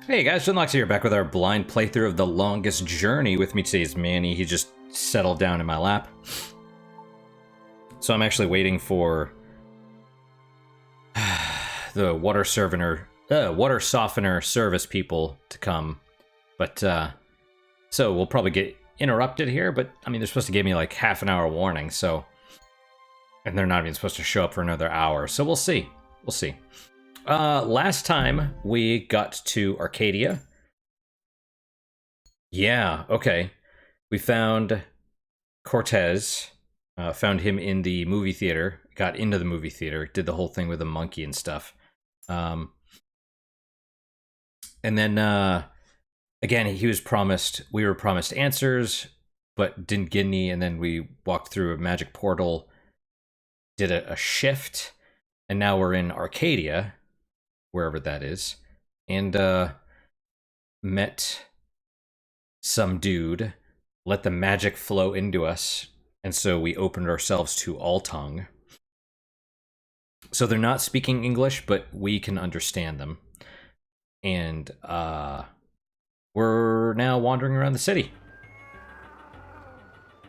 Hey guys, Shinlox here, back with our blind playthrough of The Longest Journey. With me today is Manny. He just settled down in my lap. So I'm actually waiting for the water softener service people to come. But, so we'll probably get interrupted here, but, I mean, they're supposed to give me like half an hour warning, so... And they're not even supposed to show up for another hour, so we'll see. We'll see. Last time we got to Arcadia. Yeah, okay. We found Cortez, found him in the movie theater, got into the movie theater, did the whole thing with the monkey and stuff. And then, again, we were promised answers, but didn't get any, and then we walked through a magic portal, did a shift, and now we're in Arcadia, wherever that is, and met some dude, let the magic flow into us, and so we opened ourselves to all tongue. So they're not speaking English, but we can understand them. And we're now wandering around the city.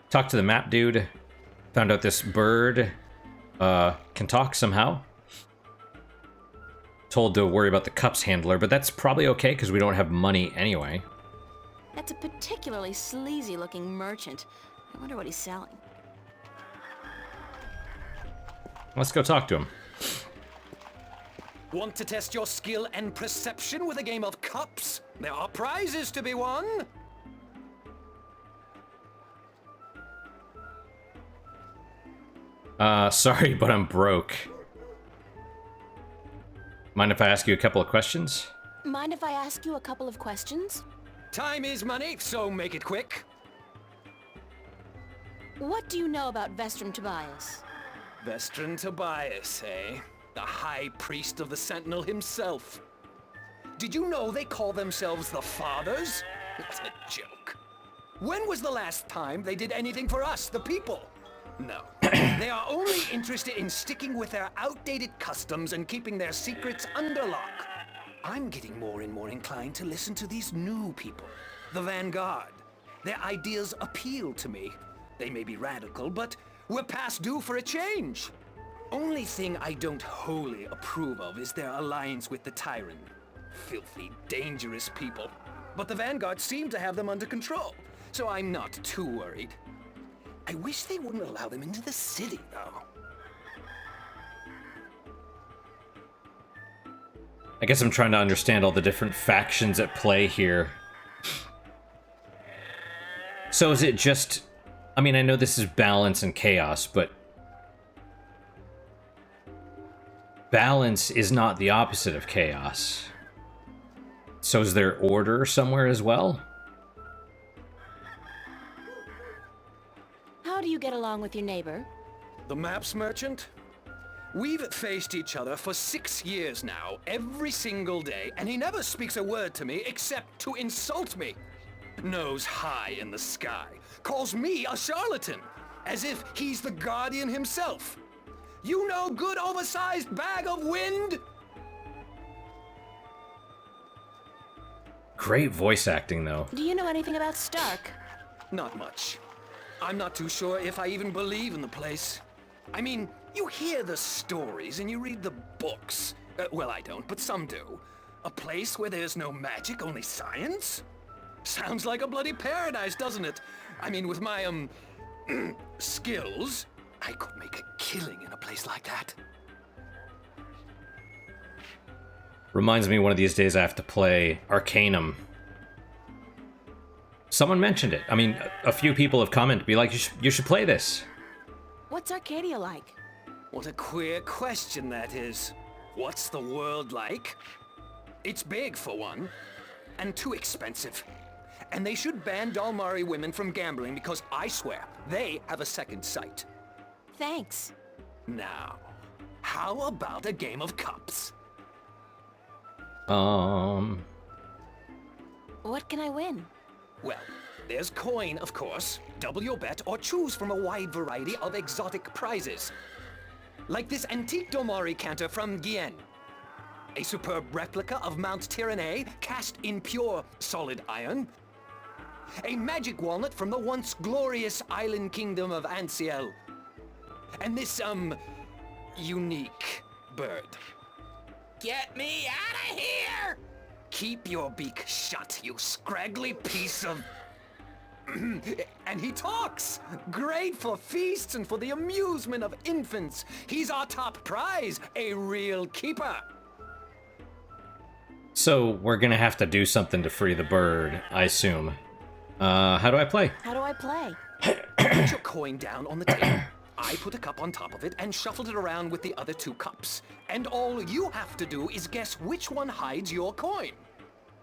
Talked to the map dude, found out this bird can talk somehow. Told to worry about the cups handler, but that's probably okay because we don't have money anyway. That's a particularly sleazy-looking merchant. I wonder what he's selling. Let's go talk to him. Want to test your skill and perception with a game of cups? There are prizes to be won. Sorry, but I'm broke. Mind if I ask you a couple of questions? Mind if I ask you a couple of questions? Time is money, so make it quick. What do you know about Vestron Tobias? Vestron Tobias, eh? The High Priest of the Sentinel himself. Did you know they call themselves the Fathers? It's a joke. When was the last time they did anything for us, the people? No. They are only interested in sticking with their outdated customs and keeping their secrets under lock. I'm getting more and more inclined to listen to these new people, the Vanguard. Their ideas appeal to me. They may be radical, but we're past due for a change. Only thing I don't wholly approve of is their alliance with the Tyrant. Filthy, dangerous people. But the Vanguard seem to have them under control, so I'm not too worried. I wish they wouldn't allow them into the city, though. I guess I'm trying to understand all the different factions at play here. So is it just... I mean, I know this is balance and chaos, but... balance is not the opposite of chaos. So is there order somewhere as well? How do you get along with your neighbor? The maps merchant? We've faced each other for 6 years now, every single day, and he never speaks a word to me except to insult me. Nose high in the sky, calls me a charlatan, as if he's the guardian himself. You know, good oversized bag of wind? Great voice acting, though. Do you know anything about Stark? Not much. I'm not too sure if I even believe in the place. I mean, you hear the stories and you read the books. Well, I don't, but some do. A place where there's no magic, only science? Sounds like a bloody paradise, doesn't it? I mean, with my, skills, I could make a killing in a place like that. Reminds me one of these days I have to play Arcanum. Someone mentioned it. I mean, a few people have commented, be like, you should play this. What's Arcadia like? What a queer question that is. What's the world like? It's big, for one, and too expensive. And they should ban Dalmari women from gambling because I swear, they have a second sight. Thanks. Now, how about a game of cups? What can I win? Well, there's coin, of course. Double your bet or choose from a wide variety of exotic prizes. Like this antique Domari canter from Gien. a superb replica of Mount Tyranny cast in pure solid iron, a magic walnut from the once glorious island kingdom of Ansiel, and this, unique bird. Get me out of here! Keep your beak shut, you scraggly piece of... And he talks! Great for feasts and for the amusement of infants. He's our top prize, a real keeper. So we're gonna have to do something to free the bird, I assume. How do I play? How do I play? Put your coin down on the table. I put a cup on top of it and shuffled it around with the other 2 cups. And all you have to do is guess which one hides your coin.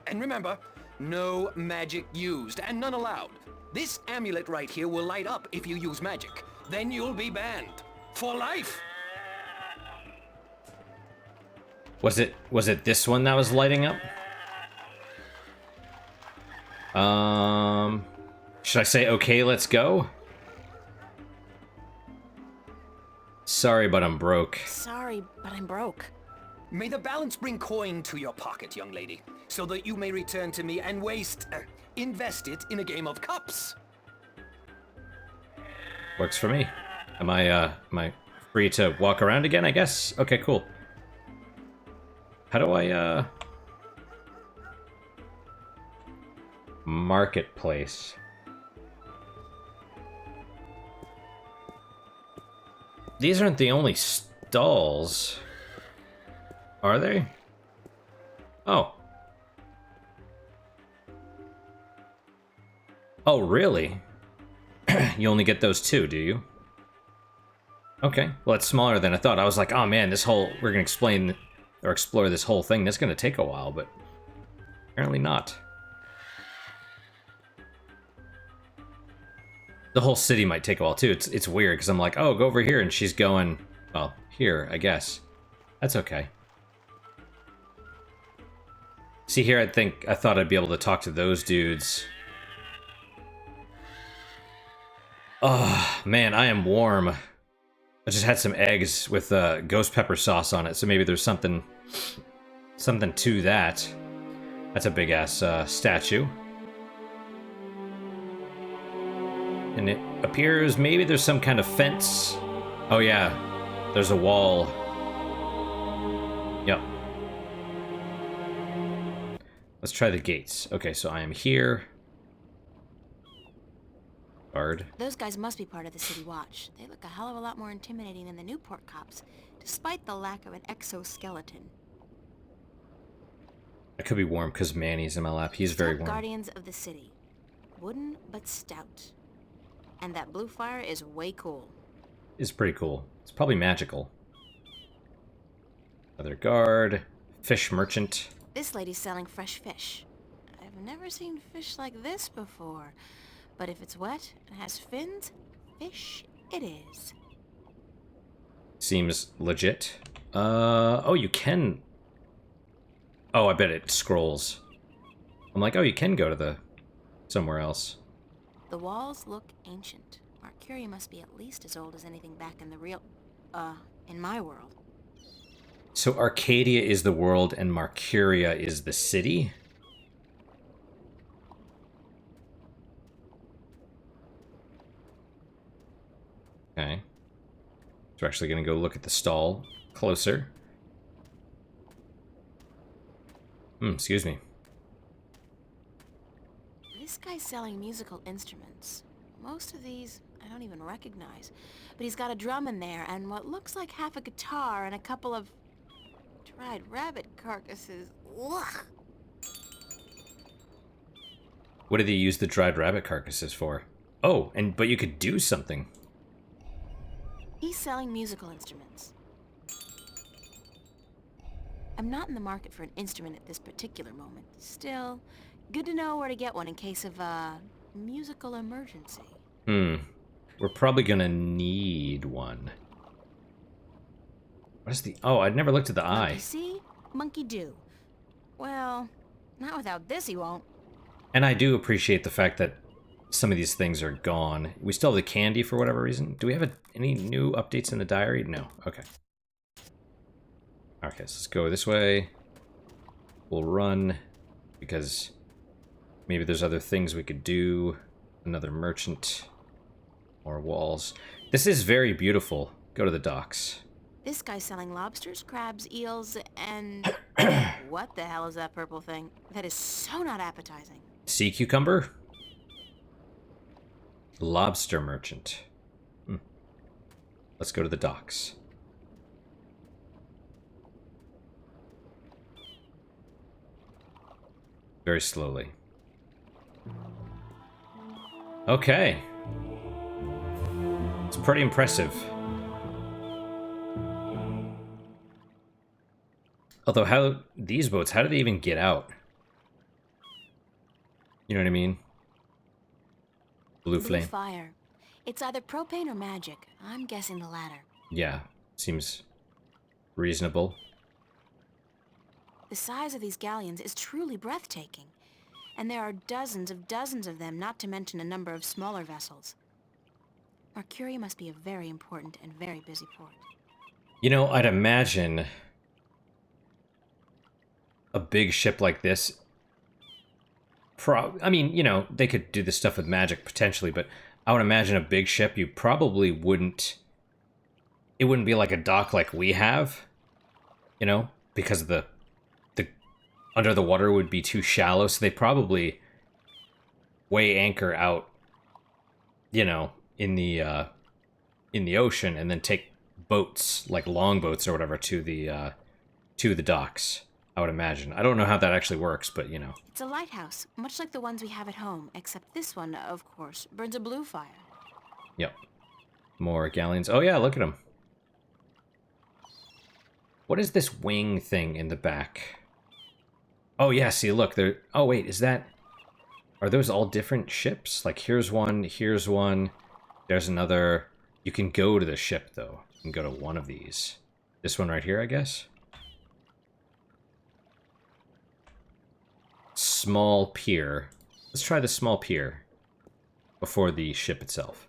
And remember, no magic used and none allowed. This amulet right here will light up if you use magic. Then you'll be banned. For life! Was it this one that was lighting up? Should I say, okay, let's go? Sorry, but I'm broke. Sorry, but I'm broke. May the balance bring coin to your pocket, young lady, so that you may return to me and invest it in a game of cups. Works for me. Am I free to walk around again, I guess? Okay, cool. How do I, Marketplace. These aren't the only stalls, are they? Oh. Oh, really? You only get those 2, do you? Okay, well, it's smaller than I thought. I was like, oh man, we're gonna explain or explore this whole thing. That's gonna take a while, but apparently not. The whole city might take a while too. It's weird because I'm like, oh, go over here, and she's going, well, here, I guess. That's okay. See here, I thought I'd be able to talk to those dudes. Oh, man, I am warm. I just had some eggs with ghost pepper sauce on it, so maybe there's something to that. That's a big-ass statue. And it appears maybe there's some kind of fence. Oh yeah, there's a wall. Yep. Let's try the gates. Okay, so I am here. Guard. Those guys must be part of the City Watch. They look a hell of a lot more intimidating than the Newport cops, despite the lack of an exoskeleton. I could be warm because Manny's in my lap. He's very warm. Guardians of the City. Wooden, but stout. And that blue fire is way cool. It's pretty cool. It's probably magical. Other guard. Fish merchant. This lady's selling fresh fish. I've never seen fish like this before. But if it's wet and has fins, fish it is. Seems legit. Oh, you can... Oh, I bet it scrolls. I'm like, oh, you can go to somewhere else. The walls look ancient. Arcuria must be at least as old as anything back in the real... in my world. So Arcadia is the world and Marcuria is the city? Okay. So we're actually going to go look at the stall closer. Excuse me. This guy's selling musical instruments. Most of these I don't even recognize. But he's got a drum in there and what looks like half a guitar and a couple of dried rabbit carcasses. Ugh. What did he use the dried rabbit carcasses for? Oh, but you could do something. He's selling musical instruments. I'm not in the market for an instrument at this particular moment. Still, good to know where to get one in case of a musical emergency. We're probably gonna need one. What is the... Oh, I'd never looked at the eye. Monkey see, monkey do. Well, not without this he won't. And I do appreciate the fact that some of these things are gone. We still have the candy for whatever reason. Do we have any new updates in the diary? No. Okay. Okay, so let's go this way. We'll run, because maybe there's other things we could do. Another merchant. More walls. This is very beautiful. Go to the docks. This guy's selling lobsters, crabs, eels, and... what the hell is that purple thing? That is so not appetizing. Sea cucumber? Lobster merchant. Let's go to the docks. Very slowly. Okay. It's pretty impressive. Although, how these boats, how do they even get out? You know what I mean? Blue flame. Fire. It's either propane or magic. I'm guessing the latter. Yeah, seems reasonable. The size of these galleons is truly breathtaking. And there are dozens of them, not to mention a number of smaller vessels. Mercuria must be a very important and very busy port. You know, I'd imagine a big ship like this... I mean, you know, they could do this stuff with magic potentially, but I would imagine a big ship, you probably wouldn't... It wouldn't be like a dock like we have, you know, because the under the water would be too shallow, so they probably weigh anchor out, you know, in the ocean, and then take boats, like longboats or whatever, to the docks. I would imagine. I don't know how that actually works, but you know. It's a lighthouse, much like the ones we have at home, except this one, of course, burns a blue fire. Yep. More galleons. Oh yeah, look at them. What is this wing thing in the back? Oh yeah, see, look, there... Oh wait, is that... Are those all different ships? Like, here's one, there's another... You can go to the ship, though. You can go to one of these. This one right here, I guess? Small pier. Let's try the small pier before the ship itself.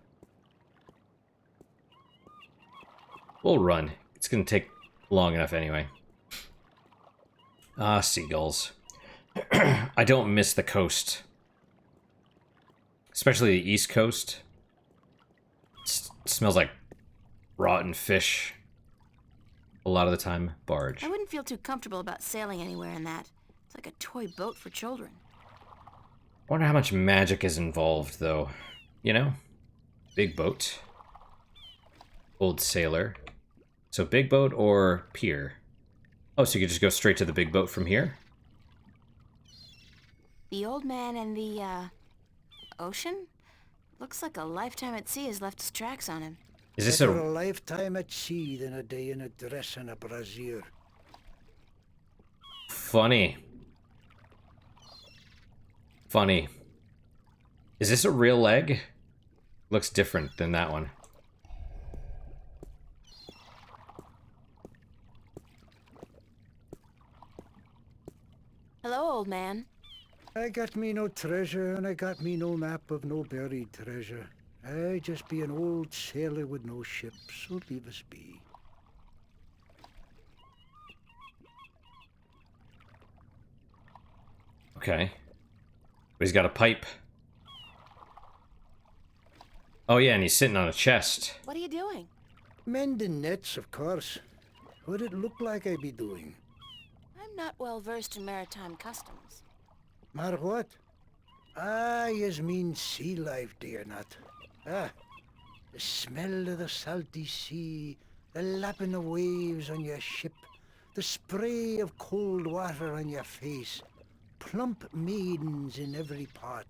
We'll run. It's gonna take long enough anyway. Ah, seagulls. I don't miss the coast. Especially the East Coast. It smells like rotten fish. A lot of the time, barge. I wouldn't feel too comfortable about sailing anywhere in that. It's like a toy boat for children. I wonder how much magic is involved, though. You know? Big boat. Old sailor. So big boat or pier? Oh, so you could just go straight to the big boat from here? The old man and the, ocean? Looks like a lifetime at sea has left its tracks on him. Is this Better a lifetime at sea than a day in a dress and a brassiere. Funny. Funny. Is this a real leg? Looks different than that one. Hello, old man. I got me no treasure, and I got me no map of no buried treasure. I just be an old sailor with no ship, so leave us be. Okay. But he's got a pipe. Oh yeah, and he's sitting on a chest. What are you doing? Mending nets, of course. What'd it look like I be doing? I'm not well versed in maritime customs. Mar what? Ah, yous mean sea life, do you not? Ah, the smell of the salty sea, the lapping of waves on your ship, the spray of cold water on your face, plump maidens in every part.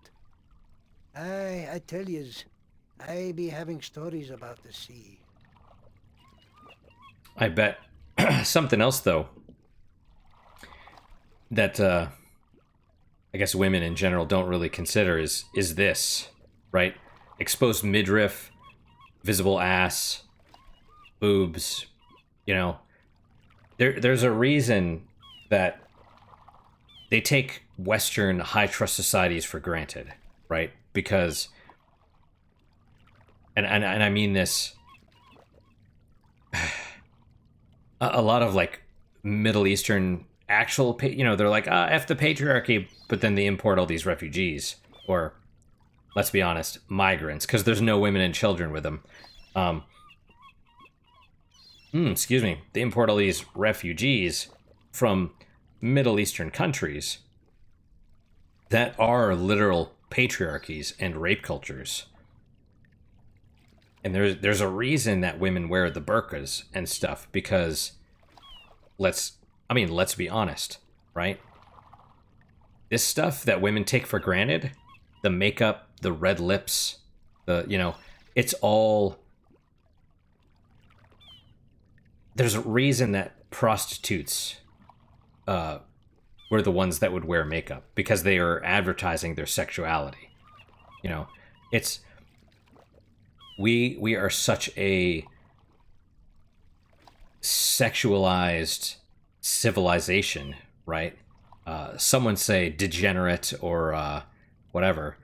Aye, I tell yous, I be having stories about the sea. I bet. Something else, though, that I guess women in general don't really consider is this, right? Exposed midriff, visible ass, boobs, you know. There's a reason that they take Western high-trust societies for granted, right? Because, and I mean this, a lot of, like, Middle Eastern actual, they're like, F the patriarchy, but then they import all these refugees, or, let's be honest, migrants, because there's no women and children with them. Excuse me. They import all these refugees from Middle Eastern countries that are literal patriarchies and rape cultures. And there's a reason that women wear the burqas and stuff, because let's be honest, right? This stuff that women take for granted, the makeup, the red lips, it's all... There's a reason that prostitutes were the ones that would wear makeup, because they are advertising their sexuality. It's... We are such a sexualized civilization, right? Someone say degenerate or whatever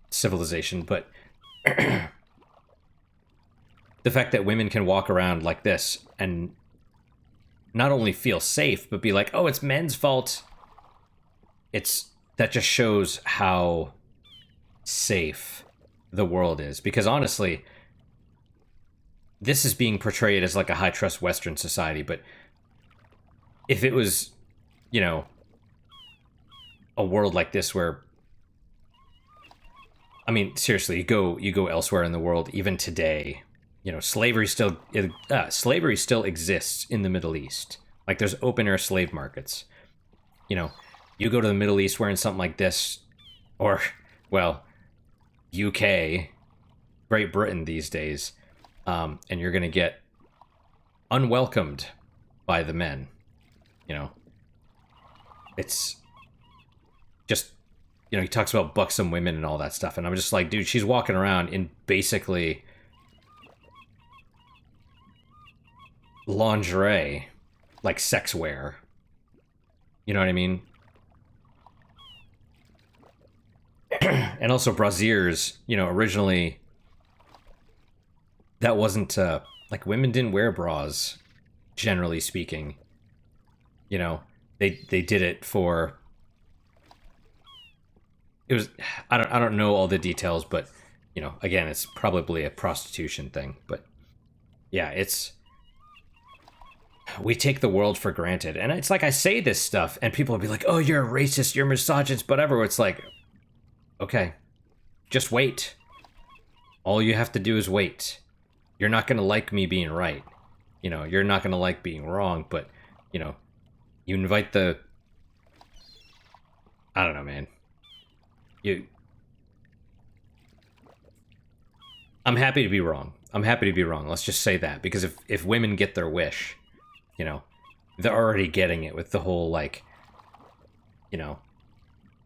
civilization, but the fact that women can walk around like this and not only feel safe, but be like, oh, it's men's fault. That just shows how safe the world is, because honestly, this is being portrayed as like a high trust Western society, but if it was, a world like this where, seriously, you go elsewhere in the world, even today, slavery still exists in the Middle East. Like, there's open air slave markets. You go to the Middle East wearing something like this, or, well, UK, Great Britain these days, and you're gonna get unwelcomed by the men. It's just, he talks about buxom women and all that stuff, and I'm just like, dude, she's walking around in basically lingerie, like sex wear. You know what I mean? And also brasiers, originally that wasn't like, women didn't wear bras, generally speaking. They did it for, it was, I don't know all the details, but again, it's probably a prostitution thing. But yeah, we take the world for granted, and it's like, I say this stuff and people will be like, oh, you're a racist, you're a misogynist, whatever. It's like, okay, just wait. All you have to do is wait. You're not going to like me being right. You're not going to like being wrong, but, you invite the... I don't know, man. I'm happy to be wrong. Let's just say that. Because if women get their wish, they're already getting it with the whole, like,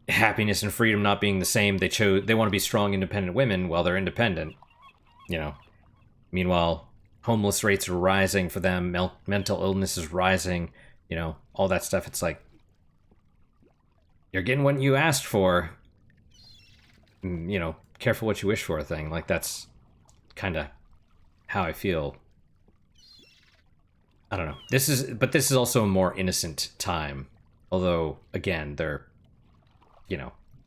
happiness and freedom not being the same. They want to be strong, independent women while they're independent. Meanwhile, homeless rates are rising for them. Mental illness is rising. All that stuff. It's like, you're getting what you asked for. Careful what you wish for thing. Like, that's kind of how I feel. I don't know. This is also a more innocent time. Although, again, they're,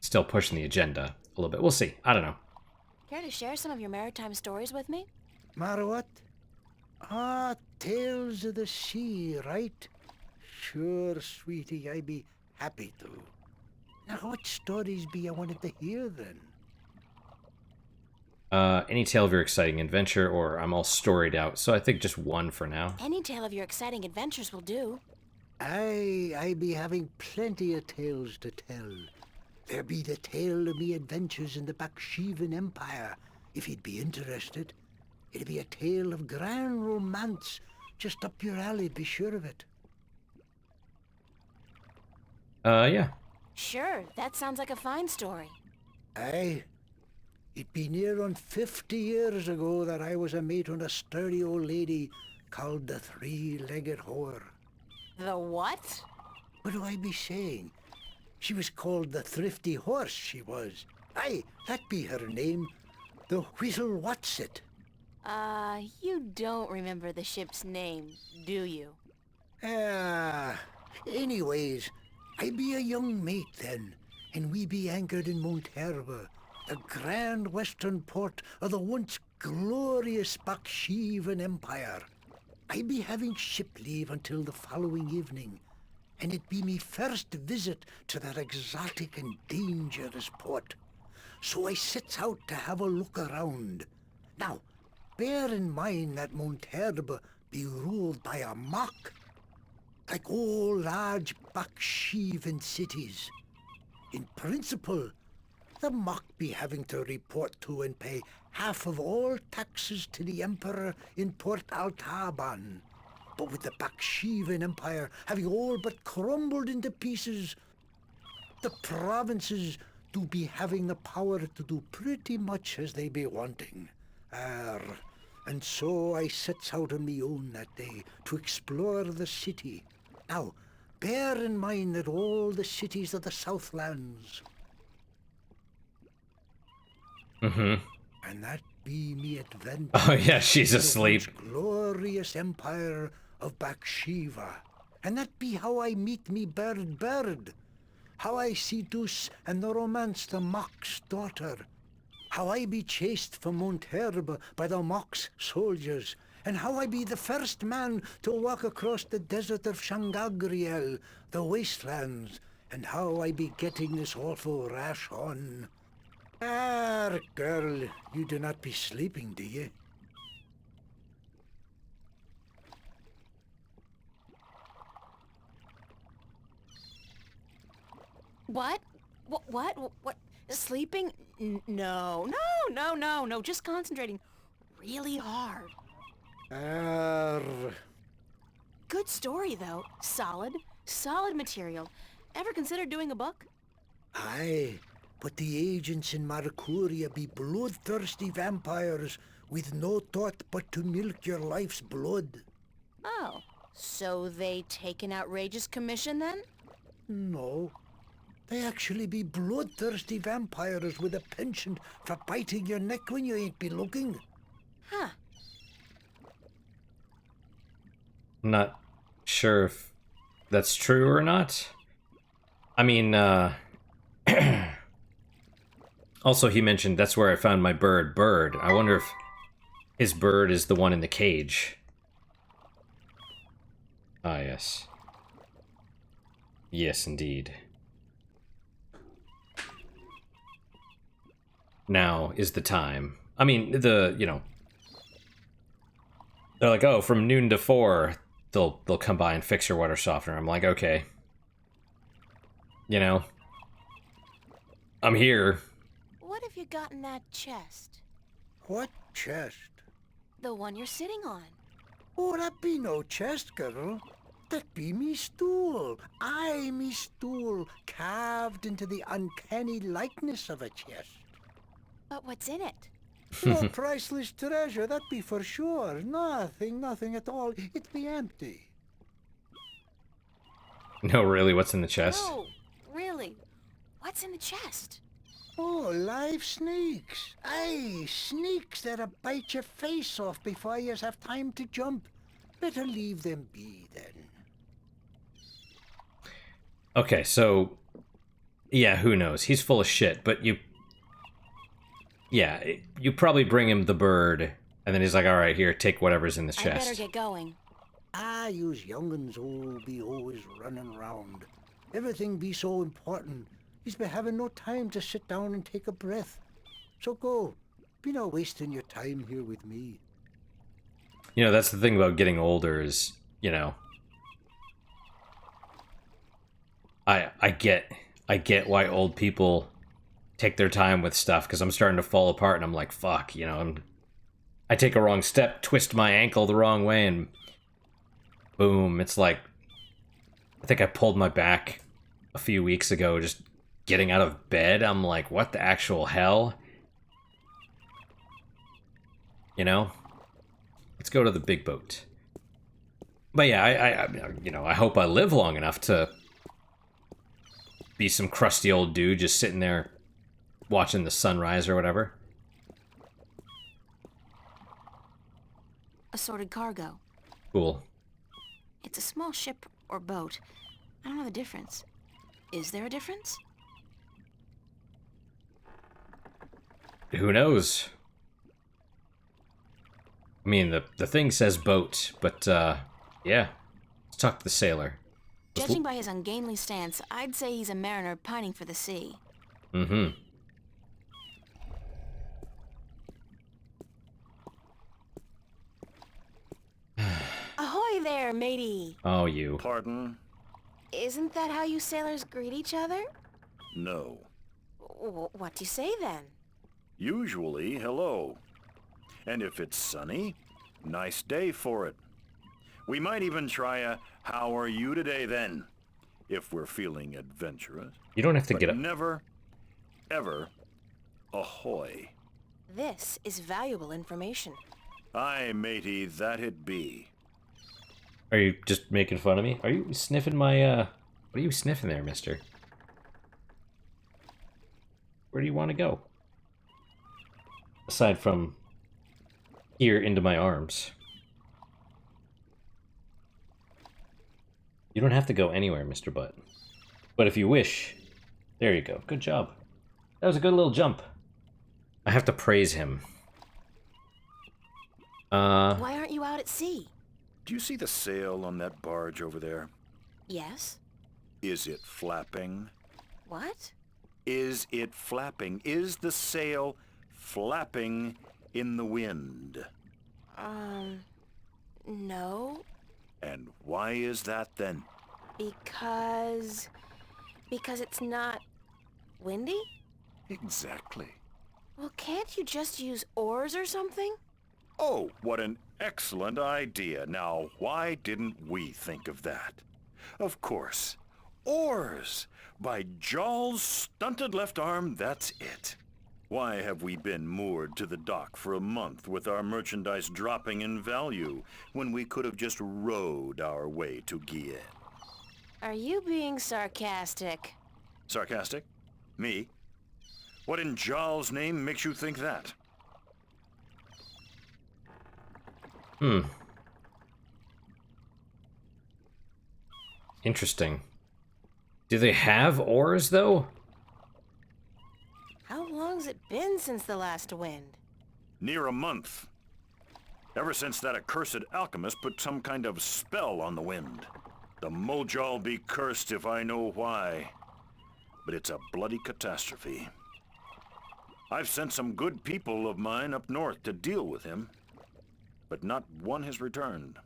still pushing the agenda a little bit. We'll see. I don't know. Care to share some of your maritime stories with me? Matter what? Tales of the sea, right? Sure, sweetie, I'd be happy to. Now, what stories be I wanted to hear, then? Any tale of your exciting adventure, or I'm all storied out, so I think just one for now. Any tale of your exciting adventures will do. I be having plenty of tales to tell. There be the tale of me adventures in the Baksheevan Empire, if you'd be interested. It'd be a tale of grand romance, just up your alley, be sure of it. Yeah. Sure, that sounds like a fine story. Aye. It be near on 50 years ago that I was a mate on a sturdy old lady called the Three-Legged Whore. The what? What do I be saying? She was called the Thrifty Horse, she was. Aye, that be her name. The Whistle What's-It. You don't remember the ship's name, do you? Anyways, I be a young mate then, and we be anchored in Monterba, the grand western port of the once glorious Baksheevan Empire. I be having ship leave until the following evening, and it be me first visit to that exotic and dangerous port. So I sets out to have a look around. Now, bear in mind that Monterba be ruled by a mock, like all large Baksheevan cities. In principle, the mock be having to report to and pay half of all taxes to the Emperor in Port Altaban. But with the Baksheevan Empire having all but crumbled into pieces, the provinces do be having the power to do pretty much as they be wanting. And so I sets out on me own that day to explore the city. Now, bear in mind that all the cities of the Southlands, and that be me adventure. Oh yeah, she's to the asleep. once glorious empire of Bakshiva. And that be how I meet me bird. How I seduce and romance the Mock's daughter. How I be chased from Monterba by the Mock's soldiers. And how I be the first man to walk across the desert of Shangagriel, the wastelands. And how I be getting this awful rash on. Girl, you do not be sleeping, do you? What? What? Sleeping? No. Just concentrating really hard. Good story, though. Solid material. Ever considered doing a book? Aye, but the agents in Marcuria be bloodthirsty vampires with no thought but to milk your life's blood. Oh, so they take an outrageous commission then? No. They actually be bloodthirsty vampires with a penchant for biting your neck when you ain't be looking. Huh. I'm not sure if that's true or not. I mean, also he mentioned that's where I found my bird. I wonder if his bird is the one in the cage. Ah, yes. Yes, indeed. Now is the time. I mean, they're like, oh, from noon to 4, they'll come by and fix your water softener. I'm like, okay. I'm here. What have you got in that chest? What chest? The one you're sitting on. Oh, that be no chest, girl. That be me stool. Aye, me stool, carved into the uncanny likeness of a chest. But what's in it? No priceless treasure, that be for sure. Nothing at all. It be empty. No, really, what's in the chest? No, really. What's in the chest? Oh, live snakes. Aye, snakes that'll bite your face off before you have time to jump. Better leave them be, then. Okay, so... yeah, who knows? He's full of shit, but you... yeah, you probably bring him the bird, and then he's like, alright, here, take whatever's in this I chest. better get going. Yous young'uns all be always running round. Everything be so important. He's be having no time to sit down and take a breath. So go. Be not wasting your time here with me. That's the thing about getting older is, I get why old people take their time with stuff, because I'm starting to fall apart, and I'm like, fuck, I take a wrong step, twist my ankle the wrong way, and boom, it's like, I think I pulled my back a few weeks ago just getting out of bed. I'm like, what the actual hell? Let's go to the big boat. But yeah, I hope I live long enough to be some crusty old dude just sitting there watching the sunrise or whatever. Assorted cargo. Cool. It's a small ship or boat. I don't know the difference. Is there a difference? Who knows? I mean, the thing says boat, but, yeah. Let's talk to the sailor. Judging by his ungainly stance, I'd say he's a mariner pining for the sea. Mm-hmm. Ahoy there, matey! Oh, you. Pardon? Isn't that how you sailors greet each other? No. What do you say then? Usually, hello. And if it's sunny, nice day for it. We might even try a how are you today then, if we're feeling adventurous. You don't have to But get up. never, ever, ahoy. This is valuable information. Aye, matey, that it be. Are you just making fun of me? Are you sniffing my, What are you sniffing there, mister? Where do you want to go? Aside from here into my arms. You don't have to go anywhere, Mr. Butt. But if you wish, there you go. Good job. That was a good little jump. I have to praise him. Why aren't you out at sea? Do you see the sail on that barge over there? Yes? Is it flapping? What? Is it flapping? Is the sail flapping in the wind? No. And why is that then? Because it's not windy? Exactly. Well, can't you just use oars or something? Oh, what an excellent idea. Now, why didn't we think of that? Of course. Oars! By Jaw's stunted left arm, that's it. Why have we been moored to the dock for a month with our merchandise dropping in value when we could have just rowed our way to Guienne? Are you being sarcastic? Sarcastic? Me? What in Jaw's name makes you think that? Interesting. Do they have oars, though? How long's it been since the last wind? Near a month. Ever since that accursed alchemist put some kind of spell on the wind. The Mojal be cursed if I know why. But it's a bloody catastrophe. I've sent some good people of mine up north to deal with him, but not one has returned.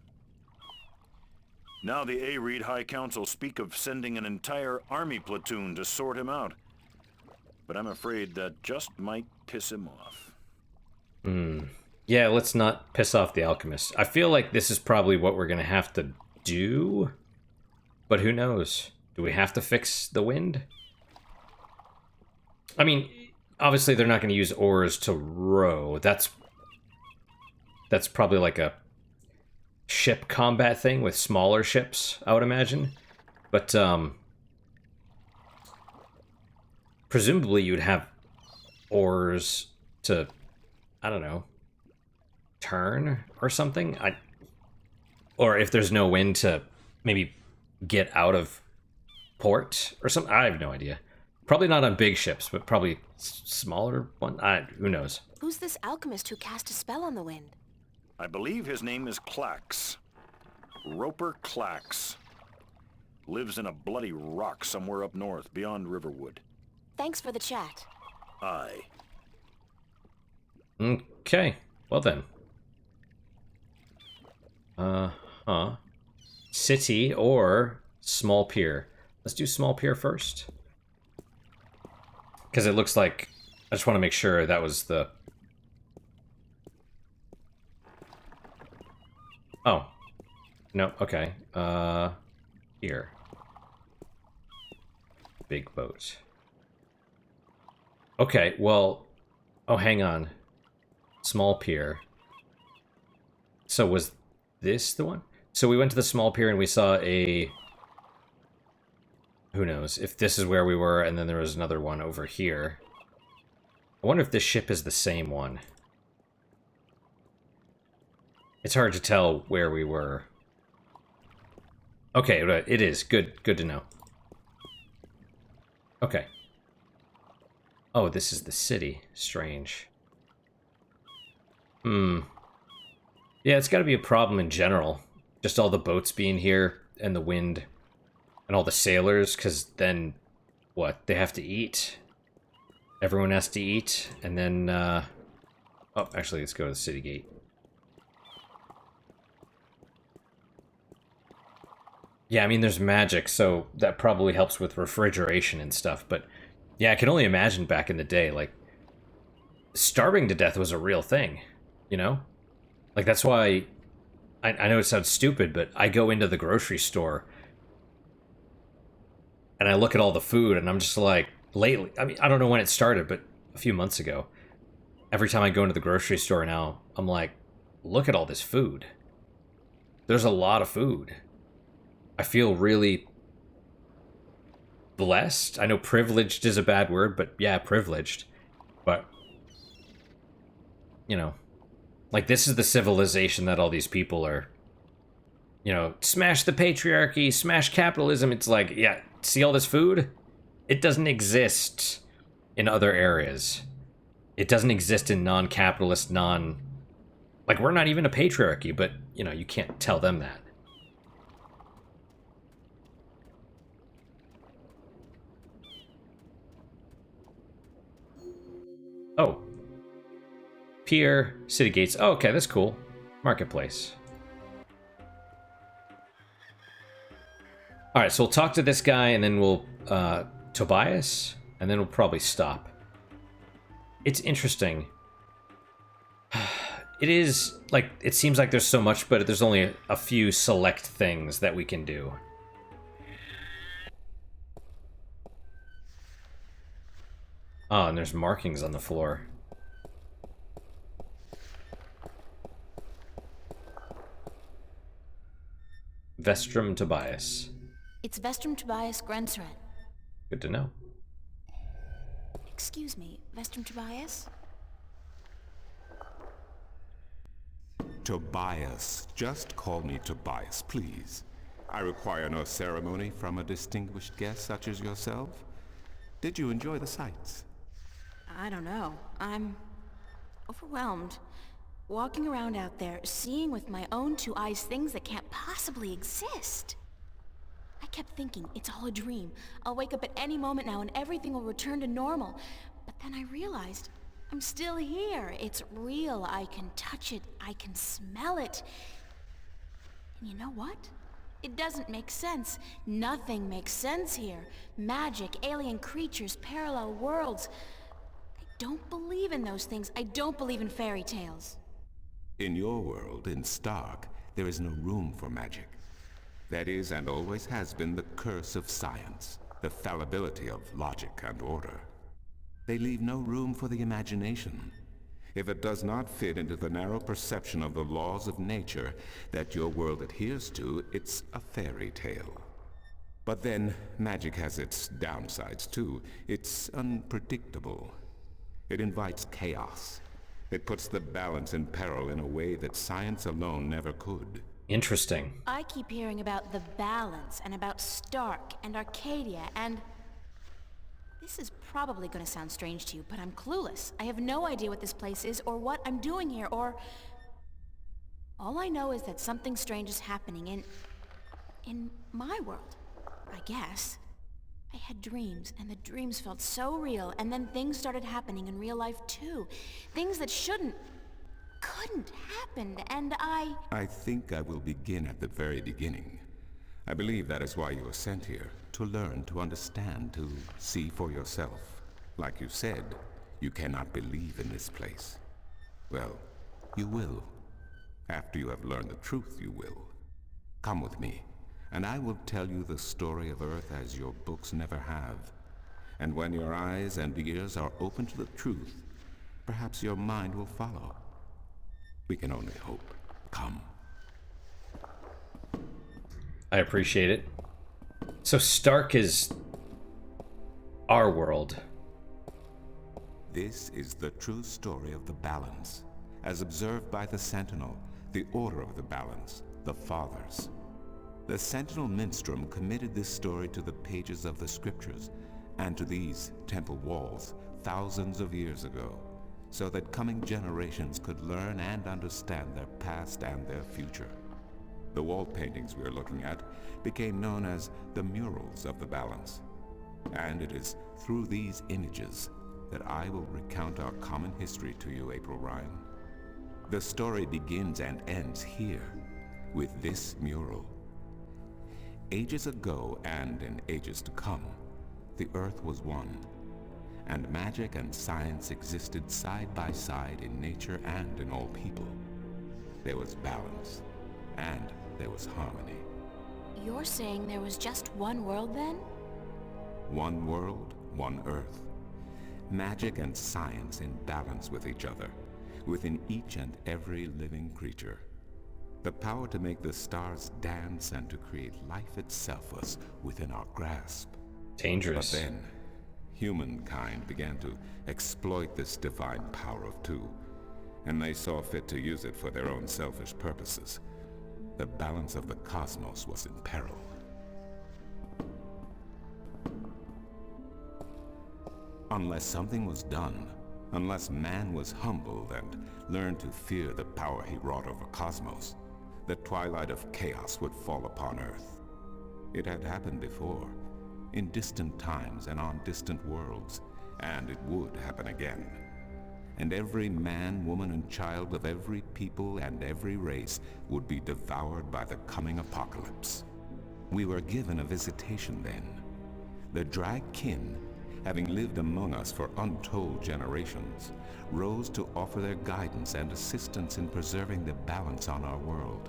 Now the Areed High Council speak of sending an entire army platoon to sort him out. But I'm afraid that just might piss him off. Yeah, let's not piss off the alchemist. I feel like this is probably what we're gonna have to do. But who knows? Do we have to fix the wind? I mean, obviously they're not gonna use oars to row. That's probably like a ship combat thing with smaller ships, I would imagine. But, presumably you'd have oars to, I don't know, turn or something? Or if there's no wind to maybe get out of port or something? I have no idea. Probably not on big ships, but probably smaller one. Who knows? Who's this alchemist who cast a spell on the wind? I believe his name is Clax. Roper Clax. Lives in a bloody rock somewhere up north, beyond Riverwood. Thanks for the chat. Aye. Okay. Well then. City or small pier. Let's do small pier first. Because it looks like... I just want to make sure that was the... Oh. No, okay. Here. Big boat. Okay, well... Oh, hang on. Small pier. So was this the one? So we went to the small pier and we saw a... Who knows? If this is where we were and then there was another one over here. I wonder if this ship is the same one. It's hard to tell where we were. Okay, right, it is. Good to know. Okay. Oh, this is the city. Strange. Hmm. Yeah, it's got to be a problem in general. Just all the boats being here, and the wind, and all the sailors, because then, what? They have to eat. Everyone has to eat, and then, oh, actually, let's go to the city gate. Yeah, I mean, there's magic, so that probably helps with refrigeration and stuff, but yeah, I can only imagine back in the day, like, starving to death was a real thing, you know? Like, that's why, I know it sounds stupid, but I go into the grocery store, and I look at all the food, and I'm just like, lately, I mean, I don't know when it started, but a few months ago, every time I go into the grocery store now, I'm like, look at all this food. There's a lot of food. I feel really blessed. I know privileged is a bad word, but yeah, privileged. But, you know, like this is the civilization that all these people are, you know, smash the patriarchy, smash capitalism. It's like, yeah, see all this food? It doesn't exist in other areas. It doesn't exist in non-capitalist, like, we're not even a patriarchy, but, you know, you can't tell them that. Oh. Pier, city gates. Oh, okay, that's cool. Marketplace. Alright, so we'll talk to this guy, and then we'll, Tobias, and then we'll probably stop. It's interesting. It is, like, it seems like there's so much, but there's only a few select things that we can do. Oh, and there's markings on the floor. Vestrum Tobias. It's Vestrum Tobias Grensret. Good to know. Excuse me, Vestrum Tobias? Tobias. Just call me Tobias, please. I require no ceremony from a distinguished guest such as yourself. Did you enjoy the sights? I don't know. I'm overwhelmed. Walking around out there, seeing with my own two eyes things that can't possibly exist. I kept thinking, it's all a dream. I'll wake up at any moment now and everything will return to normal. But then I realized, I'm still here. It's real. I can touch it. I can smell it. And you know what? It doesn't make sense. Nothing makes sense here. Magic, alien creatures, parallel worlds. I don't believe in those things. I don't believe in fairy tales. In your world, in Stark, there is no room for magic. That is, and always has been, the curse of science, the fallibility of logic and order. They leave no room for the imagination. If it does not fit into the narrow perception of the laws of nature that your world adheres to, it's a fairy tale. But then, magic has its downsides too. It's unpredictable. It invites chaos. It puts the balance in peril in a way that science alone never could. Interesting. I keep hearing about the balance, and about Stark, and Arcadia, and... This is probably going to sound strange to you, but I'm clueless. I have no idea what this place is, or what I'm doing here, or... All I know is that something strange is happening in my world, I guess. I had dreams, and the dreams felt so real, and then things started happening in real life too. Things that couldn't happen, and I think I will begin at the very beginning. I believe that is why you were sent here, to learn, to understand, to see for yourself. Like you said, you cannot believe in this place. Well, you will. After you have learned the truth, you will. Come with me, and I will tell you the story of Earth as your books never have. And when your eyes and ears are open to the truth, perhaps your mind will follow. We can only hope. Come. I appreciate it. So Stark is our world. This is the true story of the balance, as observed by the Sentinel, the Order of the Balance, the Fathers. The Sentinel Minstrom committed this story to the pages of the scriptures and to these temple walls thousands of years ago, so that coming generations could learn and understand their past and their future. The wall paintings we are looking at became known as the murals of the balance. And it is through these images that I will recount our common history to you, April Ryan. The story begins and ends here, with this mural. Ages ago and in ages to come, the Earth was one, and magic and science existed side by side in nature and in all people. There was balance, and there was harmony. You're saying there was just one world then? One world, one Earth. Magic and science in balance with each other, within each and every living creature. The power to make the stars dance and to create life itself was within our grasp. Dangerous. But then, humankind began to exploit this divine power of two, and they saw fit to use it for their own selfish purposes. The balance of the cosmos was in peril. Unless something was done, unless man was humbled and learned to fear the power he wrought over cosmos, the twilight of chaos would fall upon Earth. It had happened before, in distant times and on distant worlds, and it would happen again. And every man, woman, and child of every people and every race would be devoured by the coming apocalypse. We were given a visitation then. The Drag Kin, having lived among us for untold generations, rose to offer their guidance and assistance in preserving the balance on our world.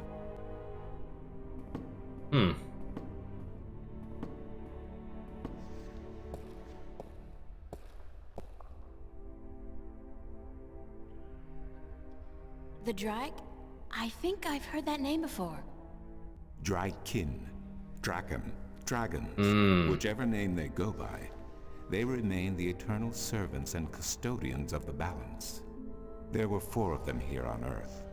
The Drag? I think I've heard that name before. Drag-kin, Draken, dragons, whichever name they go by, they remain the eternal servants and custodians of the balance. There were 4 of them here on Earth,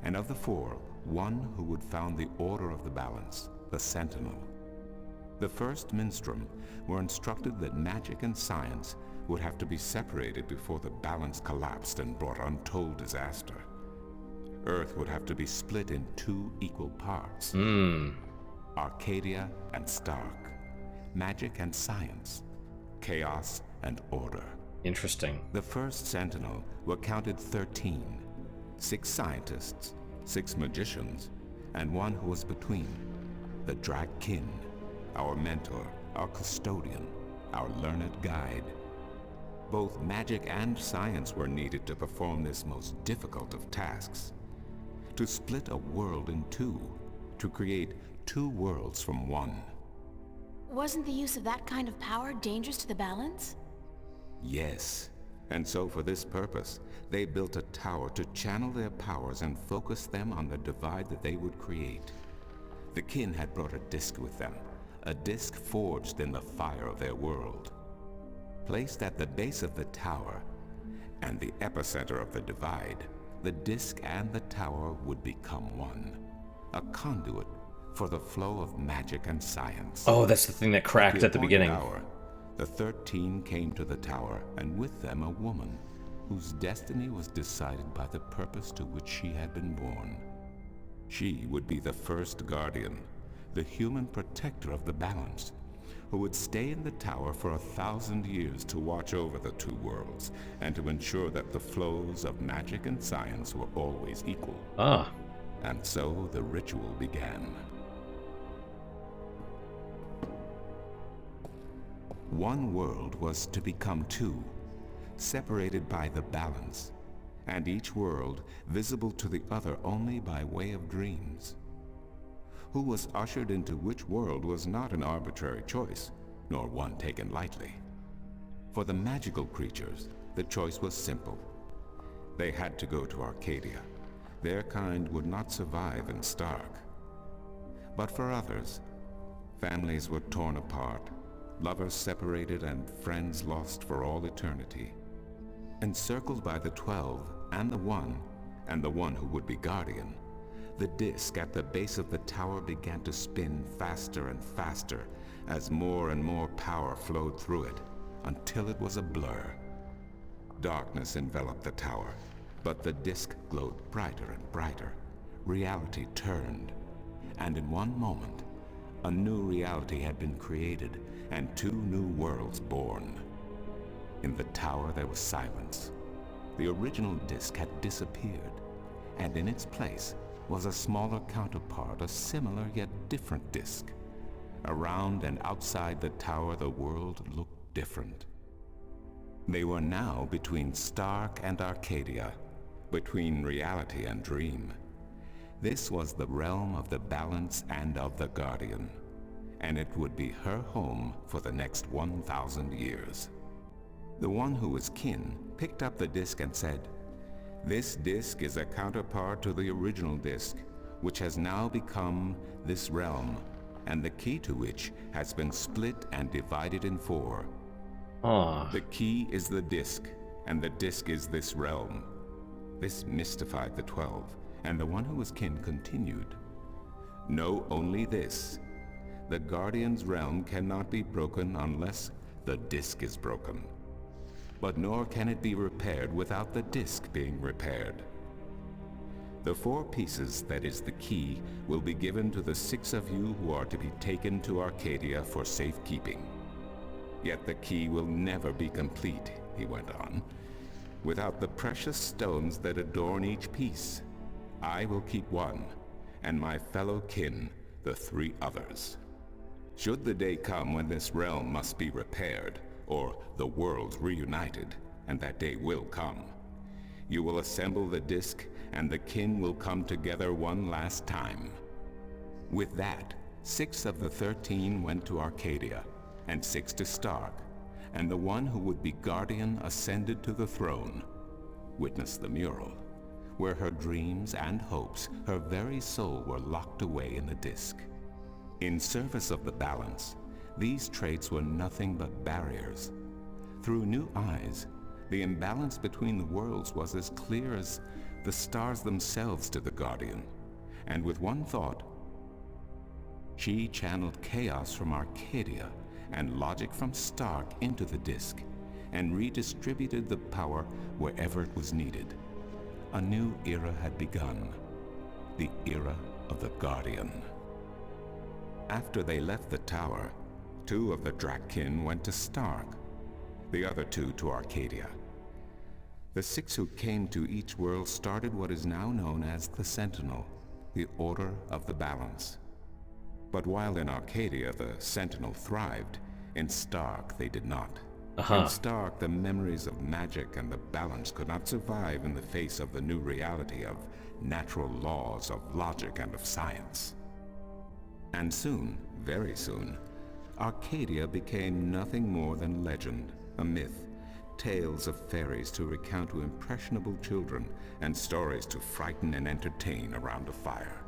and of the 4, one who would found the order of the balance, the Sentinel. The first Minstrom were instructed that magic and science would have to be separated before the balance collapsed and brought untold disaster. Earth would have to be split in 2 equal parts. Arcadia and Stark. Magic and science. Chaos and order. Interesting. The first Sentinel were counted 13. 6 scientists, 6 magicians, and 1 who was between. The Drag Kin, our mentor, our custodian, our learned guide. Both magic and science were needed to perform this most difficult of tasks. To split a world in 2, to create 2 worlds from one. Wasn't the use of that kind of power dangerous to the balance? Yes, and so for this purpose, they built a tower to channel their powers and focus them on the divide that they would create. The Kin had brought a disc with them, a disc forged in the fire of their world. Placed at the base of the tower, and the epicenter of the divide, the disc and the tower would become one, a conduit for the flow of magic and science. Oh, that's the thing that cracked at the beginning. Hour, the 13 came to the tower, and with them a woman whose destiny was decided by the purpose to which she had been born. She would be the first guardian, the human protector of the balance, who would stay in the tower for 1,000 years to watch over the 2 worlds and to ensure that the flows of magic and science were always equal. And so the ritual began. One world was to become 2, separated by the balance, and each world visible to the other only by way of dreams. Who was ushered into which world was not an arbitrary choice, nor one taken lightly. For the magical creatures, the choice was simple. They had to go to Arcadia. Their kind would not survive in Stark. But for others, families were torn apart, lovers separated, and friends lost for all eternity. Encircled by the 12 and the 1 who would be guardian, The disk at the base of the tower began to spin faster and faster as more and more power flowed through it, until it was a blur. Darkness enveloped the tower, but the disk glowed brighter and brighter. Reality turned, and in one moment, a new reality had been created and 2 new worlds born. In the tower there was silence. The original disk had disappeared, and in its place was a smaller counterpart, a similar yet different disk. Around and outside the tower the world looked different. They were now between Stark and Arcadia, between reality and dream. This was the realm of the Balance and of the Guardian, and it would be her home for the next 1,000 years. The one who was kin picked up the disk and said, "This disk is a counterpart to the original disk, which has now become this realm, and the key to which has been split and divided in 4. The key is the disk, and the disk is this realm." This mystified the 12, and the one who was kin continued, "Know only this. The Guardian's realm cannot be broken unless the disk is broken. But nor can it be repaired without the disk being repaired. The 4 pieces, that is the key, will be given to the 6 of you who are to be taken to Arcadia for safekeeping. Yet the key will never be complete," he went on, "without the precious stones that adorn each piece. I will keep 1, and my fellow kin the 3 others. Should the day come when this realm must be repaired, or the worlds reunited, and that day will come, you will assemble the disk, and the kin will come together one last time." With that, 6 of the 13 went to Arcadia, and 6 to Stark, and the one who would be Guardian ascended to the throne. Witness the mural, where her dreams and hopes, her very soul, were locked away in the disk. In service of the Balance, these traits were nothing but barriers. Through new eyes, the imbalance between the worlds was as clear as the stars themselves to the Guardian, and with one thought, she channeled chaos from Arcadia and logic from Stark into the disk, and redistributed the power wherever it was needed. A new era had begun, the era of the Guardian. After they left the tower, 2 of the Drakkin went to Stark, the other 2 to Arcadia. The 6 who came to each world started what is now known as the Sentinel, the Order of the Balance. But while in Arcadia the Sentinel thrived, in Stark they did not. In Stark, the memories of magic and the balance could not survive in the face of the new reality of natural laws, of logic, and of science. And soon, very soon, Arcadia became nothing more than legend, a myth, tales of fairies to recount to impressionable children, and stories to frighten and entertain around a fire.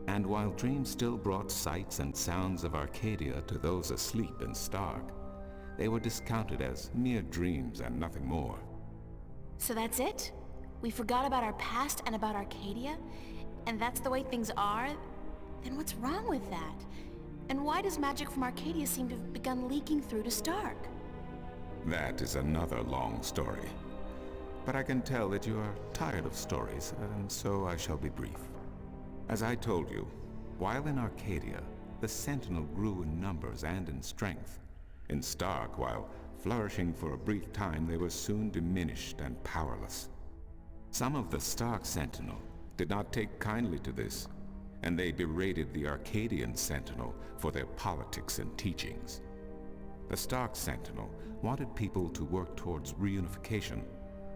And while dreams still brought sights and sounds of Arcadia to those asleep in Stark, they were discounted as mere dreams and nothing more. So that's it? We forgot about our past and about Arcadia? And that's the way things are? Then what's wrong with that? And why does magic from Arcadia seem to have begun leaking through to Stark? That is another long story. But I can tell that you are tired of stories, and so I shall be brief. As I told you, while in Arcadia, the Sentinel grew in numbers and in strength. In Stark, while flourishing for a brief time, they were soon diminished and powerless. Some of the Stark Sentinel did not take kindly to this, and they berated the Arcadian Sentinel for their politics and teachings. The Stark Sentinel wanted people to work towards reunification,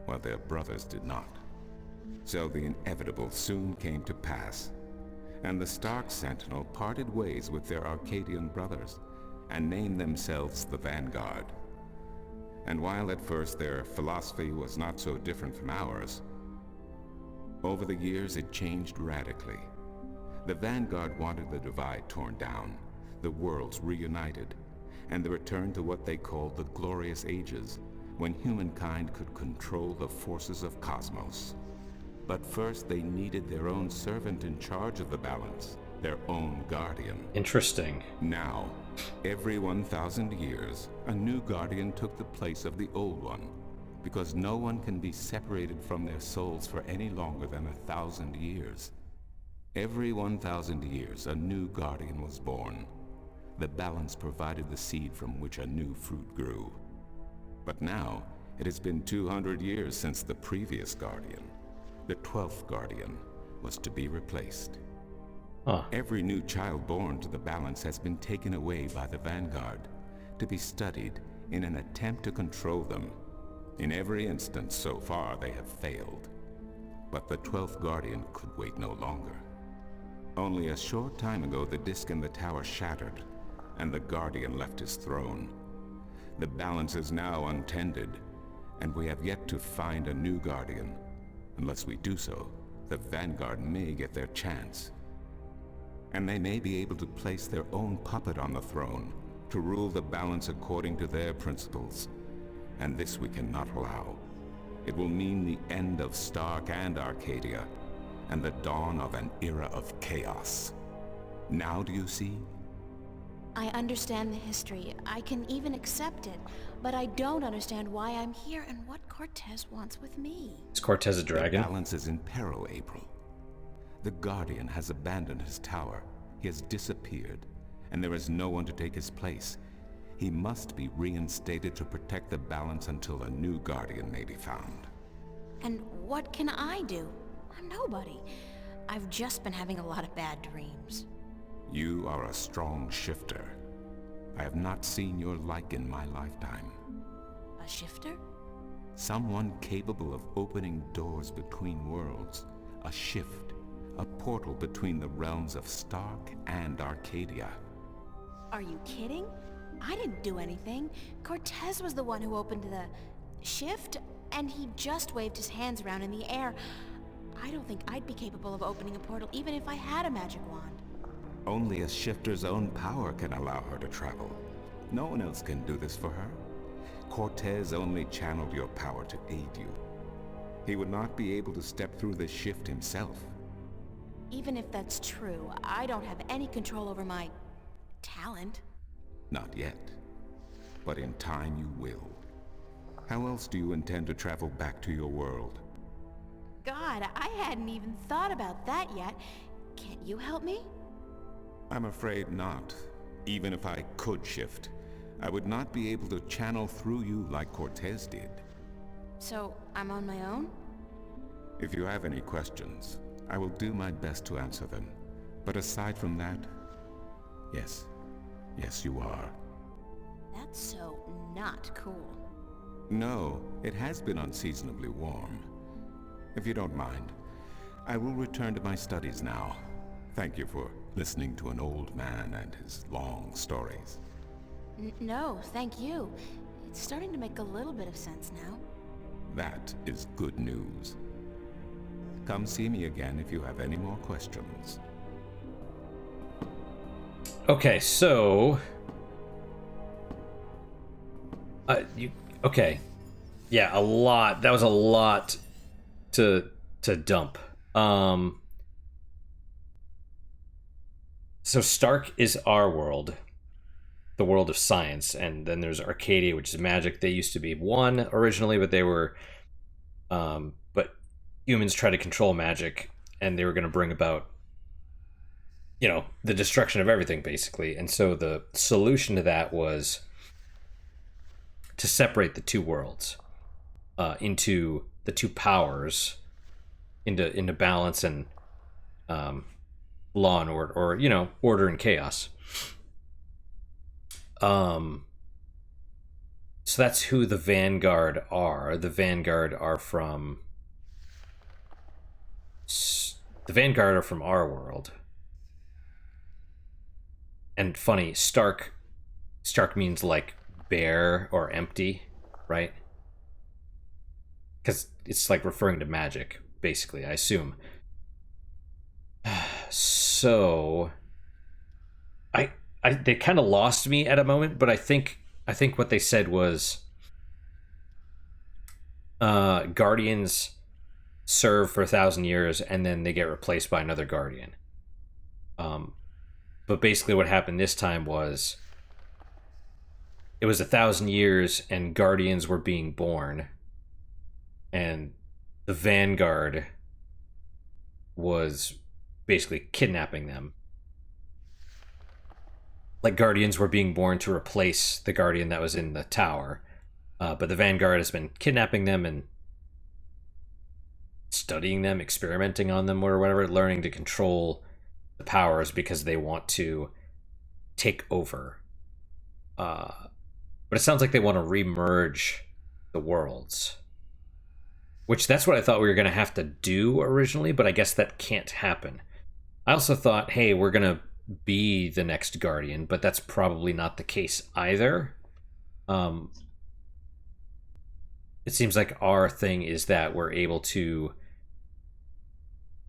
while their brothers did not. So the inevitable soon came to pass, and the Stark Sentinel parted ways with their Arcadian brothers, and named themselves the Vanguard. And while at first their philosophy was not so different from ours, over the years it changed radically. The Vanguard wanted the divide torn down, the worlds reunited, and the return to what they called the Glorious Ages, when humankind could control the forces of cosmos. But first they needed their own servant in charge of the balance, their own guardian. Interesting. Now, every 1,000 years, a new guardian took the place of the old one, because no one can be separated from their souls for any longer than 1,000 years. Every 1,000 years, a new guardian was born. The balance provided the seed from which a new fruit grew. But now, it has been 200 years since the previous guardian, the 12th guardian, was to be replaced. Huh. Every new child born to the balance has been taken away by the Vanguard to be studied in an attempt to control them. In every instance so far, they have failed. But the 12th guardian could wait no longer. Only a short time ago, the disk in the tower shattered, and the guardian left his throne. The balance is now untended, and we have yet to find a new guardian. Unless we do so, the Vanguard may get their chance. And they may be able to place their own puppet on the throne to rule the balance according to their principles. And this we cannot allow. It will mean the end of Stark and Arcadia, and the dawn of an era of chaos. Now do you see? I understand the history. I can even accept it. But I don't understand why I'm here and what Cortez wants with me. Is Cortez a dragon? The balance is in peril, April. The Guardian has abandoned his tower. He has disappeared, and there is no one to take his place. He must be reinstated to protect the balance until a new Guardian may be found. And what can I do? I'm nobody. I've just been having a lot of bad dreams. You are a strong shifter. I have not seen your like in my lifetime. A shifter? Someone capable of opening doors between worlds. A shift. A portal between the realms of Stark and Arcadia. Are you kidding? I didn't do anything. Cortez was the one who opened the shift, and he just waved his hands around in the air. I don't think I'd be capable of opening a portal even if I had a magic wand. Only a shifter's own power can allow her to travel. No one else can do this for her. Cortez only channeled your power to aid you. He would not be able to step through the shift himself. Even if that's true, I don't have any control over my talent. Not yet. But in time you will. How else do you intend to travel back to your world? God, I hadn't even thought about that yet. Can't you help me? I'm afraid not. Even if I could shift, I would not be able to channel through you like Cortez did. So, I'm on my own? If you have any questions, I will do my best to answer them. But aside from that, yes. Yes, you are. That's so not cool. No, it has been unseasonably warm. If you don't mind, I will return to my studies now. Thank you for listening to an old man and his long stories. No, thank you. It's starting to make a little bit of sense now. That is good news. Come see me again if you have any more questions. Okay, so... okay. Yeah, a lot. That was a lot to dump. So Stark is our world, the world of science, and then there's Arcadia, which is magic. They used to be one originally, but they were, but humans tried to control magic, and they were going to bring about, you know, the destruction of everything, basically. And so the solution to that was to separate the two worlds into the two powers, into balance and law and order, or you know, order and chaos. So that's who the Vanguard are. The Vanguard are from our world. And funny, Stark means like bare or empty, right? Because it's like referring to magic, basically, I assume. So they kind of lost me at a moment, but I think what they said was Guardians serve for 1,000 years and then they get replaced by another Guardian. But basically what happened this time was it was 1,000 years and Guardians were being born, and the Vanguard was basically kidnapping them. Like, Guardians were being born to replace the Guardian that was in the tower, but the Vanguard has been kidnapping them and studying them, experimenting on them, or whatever, learning to control the powers because they want to take over. But it sounds like they want to remerge the worlds, which that's what I thought we were going to have to do originally, but I guess that can't happen. I also thought, hey, we're going to be the next Guardian, but that's probably not the case either. It seems like our thing is that we're able to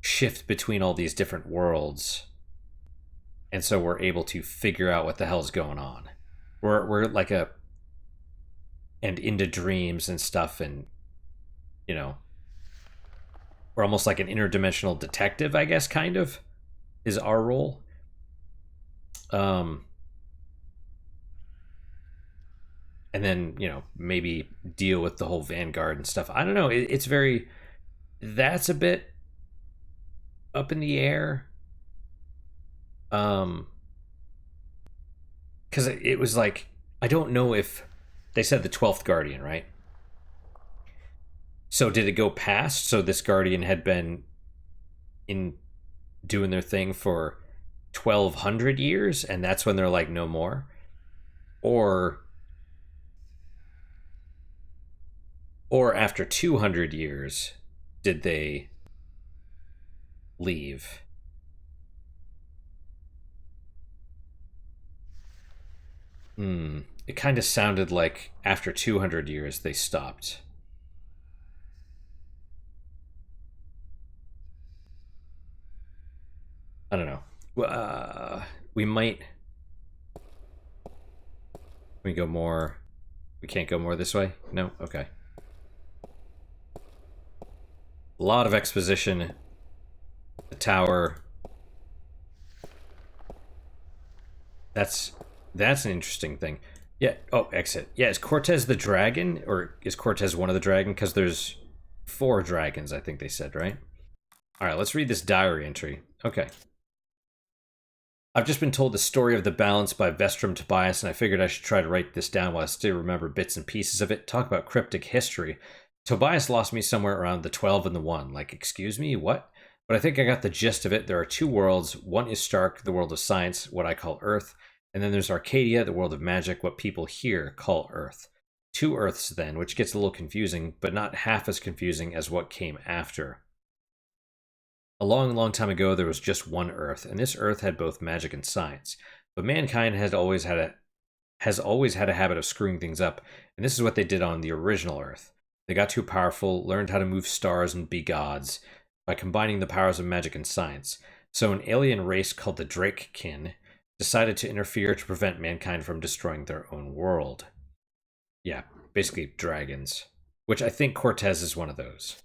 shift between all these different worlds, and so we're able to figure out what the hell's going on. We're like and into dreams and stuff, and you know, we're almost like an interdimensional detective, I guess, kind of is our role. And then, you know, maybe deal with the whole Vanguard and stuff. I don't know. It's very, that's a bit up in the air. Because it was like, I don't know if they said the 12th Guardian, right? So did it go past? So this Guardian had been in doing their thing for 1,200 years, and that's when they're like, no more? Or after 200 years, did they leave? It kind of sounded like after 200 years they stopped. I don't know. We might. We go more. We can't go more this way? No? Okay. A lot of exposition. The tower. That's an interesting thing. Yeah. Oh, exit. Yeah, is Cortez the dragon? Or is Cortez one of the dragon? Because there's 4 dragons, I think they said, right? Alright, let's read this diary entry. Okay. I've just been told the story of the balance by Vestrum Tobias, and I figured I should try to write this down while I still remember bits and pieces of it. Talk about cryptic history. Tobias lost me somewhere around the 12 and the 1. Like, excuse me, what? But I think I got the gist of it. There are 2 worlds. One is Stark, the world of science, what I call Earth. And then there's Arcadia, the world of magic, what people here call Earth. 2 Earths then, which gets a little confusing, but not half as confusing as what came after. A long, long time ago, there was just one Earth, and this Earth had both magic and science. But mankind has always had a habit of screwing things up, and this is what they did on the original Earth. They got too powerful, learned how to move stars and be gods by combining the powers of magic and science. So an alien race called the Drakekin decided to interfere to prevent mankind from destroying their own world. Yeah, basically dragons, which I think Cortez is one of those.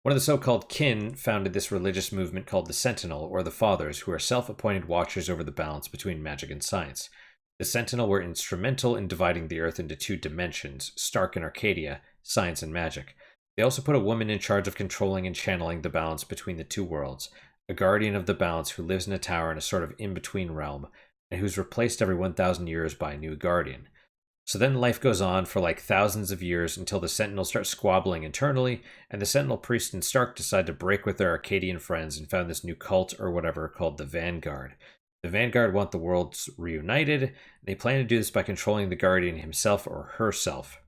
One of the so-called kin founded this religious movement called the Sentinel, or the Fathers, who are self-appointed watchers over the balance between magic and science. The Sentinel were instrumental in dividing the Earth into 2 dimensions, Stark and Arcadia, science and magic. They also put a woman in charge of controlling and channeling the balance between the 2 worlds, a guardian of the balance who lives in a tower in a sort of in-between realm, and who's replaced every 1,000 years by a new guardian. So then life goes on for like thousands of years until the Sentinel starts squabbling internally, and the Sentinel priest and Stark decide to break with their Arcadian friends and found this new cult or whatever called the Vanguard. The Vanguard want the worlds reunited, and they plan to do this by controlling the Guardian himself or herself.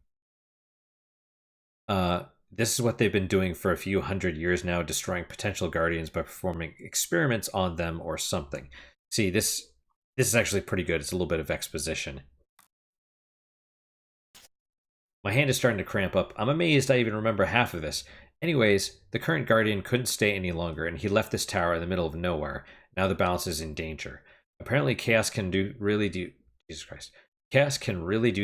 This is what they've been doing for a few hundred years now, destroying potential Guardians by performing experiments on them or something. See, this is actually pretty good. It's a little bit of exposition. My hand is starting to cramp up. I'm amazed I even remember half of this. Anyways, the current Guardian couldn't stay any longer, and he left this tower in the middle of nowhere. Now the balance is in danger. Apparently, Chaos can really do